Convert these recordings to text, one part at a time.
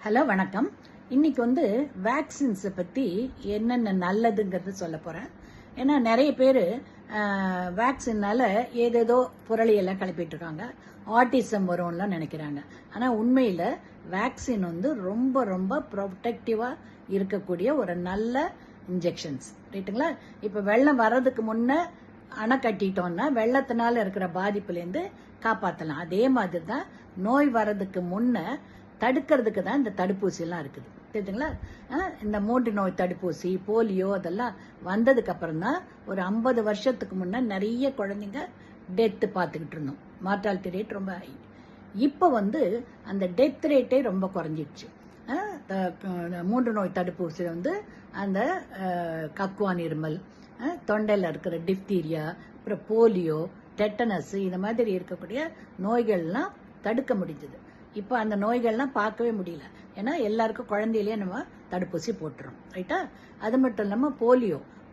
Hello வணக்கம். இன்னைக்கு வேக்சின்ஸை பற்றி என்னென்ன நல்லதுங்கிறது சொல்ல போகிறேன். ஏன்னா நிறைய பேர் வேக்சின்னால ஏதேதோ புரளியெல்லாம் கிளப்பிட்டு இருக்காங்க, ஆட்டிசம் வரும்லாம் நினைக்கிறாங்க. ஆனால் உண்மையில் வேக்சின் ரொம்ப ரொம்ப ப்ரொடெக்டிவாக இருக்கக்கூடிய ஒரு நல்ல இன்ஜெக்ஷன்ஸ், ரைட்டுங்களா? இப்போ வெள்ளம் வர்றதுக்கு முன்னே அணை கட்டிட்டோம்னா வெள்ளத்தினால இருக்கிற பாதிப்புலேருந்து காப்பாற்றலாம். அதே மாதிரி தான் நோய் வர்றதுக்கு முன்னே தடுக்கிறதுக்கு தான் இந்த தடுப்பூசி எல்லாம் இருக்குது, தெரியுதுங்களா? இந்த மூன்று நோய் தடுப்பூசி, போலியோ அதெல்லாம் வந்ததுக்கு அப்புறம் தான் ஒரு 50 வருஷத்துக்கு முன்னே நிறைய குழந்தைங்க டெத்து பார்த்துக்கிட்டு இருந்தோம். மார்டாலிட்டி ரேட் ரொம்ப ஹை. இப்போ அந்த டெத் ரேட்டே ரொம்ப குறைஞ்சிடுச்சு. மூன்று நோய் தடுப்பூசி அந்த கக்குவான் இருமல், தொண்டையில் இருக்கிற டிப்தீரியா, அப்புறம் போலியோ, டெட்டனஸ், இந்த மாதிரி இருக்கக்கூடிய நோய்கள்லாம் தடுக்க முடிஞ்சது. இப்போ அந்த நோய்கள்லாம் பார்க்கவே முடியல. ஏன்னா எல்லாருக்கும் குழந்தையிலேயே நம்ம தடுப்பூசி போட்டுறோம், ரைட்டா? அது மட்டும் இல்லாமல்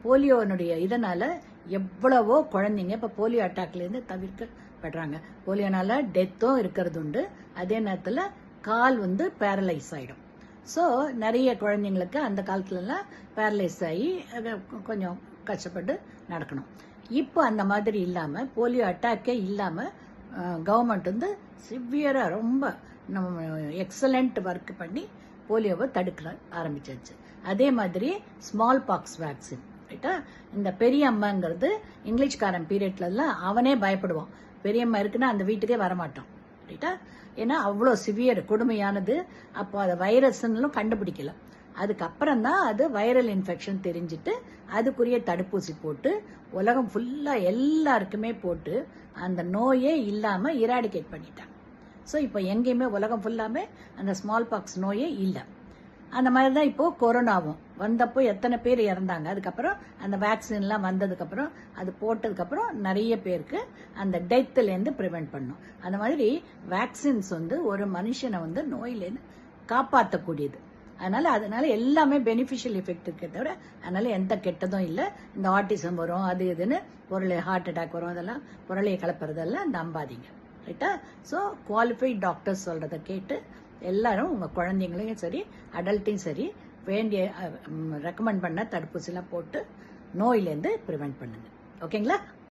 போலியோனுடைய இதனால எவ்வளவோ குழந்தைங்க இப்போ போலியோ அட்டாக்லேருந்து தவிர்க்கப்படுறாங்க. போலியோனால டெத்தும் இருக்கிறது உண்டு. அதே நேரத்தில் கால் பேரலைஸ் ஆகிடும். ஸோ நிறைய குழந்தைங்களுக்கு அந்த காலத்துலலாம் பேரலைஸ் ஆகி கொஞ்சம் கஷ்டப்பட்டு நடக்கணும். இப்போ அந்த மாதிரி இல்லாமல், போலியோ அட்டாக்கே இல்லாமல் கவர்மெண்ட் சிவியராக ரொம்ப நம்ம எக்ஸலண்ட் ஒர்க் பண்ணி போலியோவை தடுக்க ஆரம்பிச்சாச்சு. அதே மாதிரி ஸ்மால் பாக்ஸ் வேக்சின், ரைட்டா? இந்த பெரியம்மாங்கிறது இங்கிலீஷ்காரன் பீரியட்லலாம் அவனே பயப்படுவான். பெரியம்மா இருக்குன்னா அந்த வீட்டுக்கே வரமாட்டான், ரைட்டா? ஏன்னா அவ்வளோ சிவியர், கொடுமையானது. அப்போ அதை வைரஸ்ன்னு கண்டுபிடிக்கல. அதுக்கப்புறம் தான் அது வைரல் இன்ஃபெக்ஷன் தெரிஞ்சுட்டு அதுக்குரிய தடுப்பூசி போட்டு உலகம் ஃபுல்லாக எல்லாருக்குமே போட்டு அந்த நோயே இல்லாமல் இராடிகேட் பண்ணிட்டாங்க. ஸோ இப்போ எங்கேயுமே உலகம் ஃபுல்லாமே அந்த ஸ்மால் பாக்ஸ் நோயே இல்லை. அந்த மாதிரி தான் இப்போது கொரோனாவும் வந்தப்போ எத்தனை பேர் இறந்தாங்க. அதுக்கப்புறம் அந்த வேக்சின்லாம் வந்ததுக்கப்புறம் அது போட்டதுக்கப்புறம் நிறைய பேருக்கு அந்த டெத்துலேருந்து ப்ரிவெண்ட் பண்ணும். அந்த மாதிரி வேக்சின்ஸ் ஒரு மனுஷனை நோயிலேருந்து காப்பாற்றக்கூடியது. அதனால எல்லாமே பெனிஃபிஷியல் எஃபெக்ட் இருக்கே தவிர அதனால எந்த கெட்டதும் இல்லை. இந்த ஆட்டிசம் வரும், அது இதுன்னு பொருளை ஹார்ட் அட்டாக் வரும், அதெல்லாம் பொருளையை கலப்புறதெல்லாம் நம்பாதீங்க, ரைட்டா? ஸோ குவாலிஃபைட் டாக்டர்ஸ் சொல்றதை கேட்டு எல்லாரும் உங்கள் குழந்தைங்களையும் சரி அடல்ட்டையும் சரி வேண்டிய ரெக்கமெண்ட் பண்ண தடுப்பூசிலாம் போட்டு நோயிலேருந்து ப்ரிவெண்ட் பண்ணுங்க. ஓகேங்களா?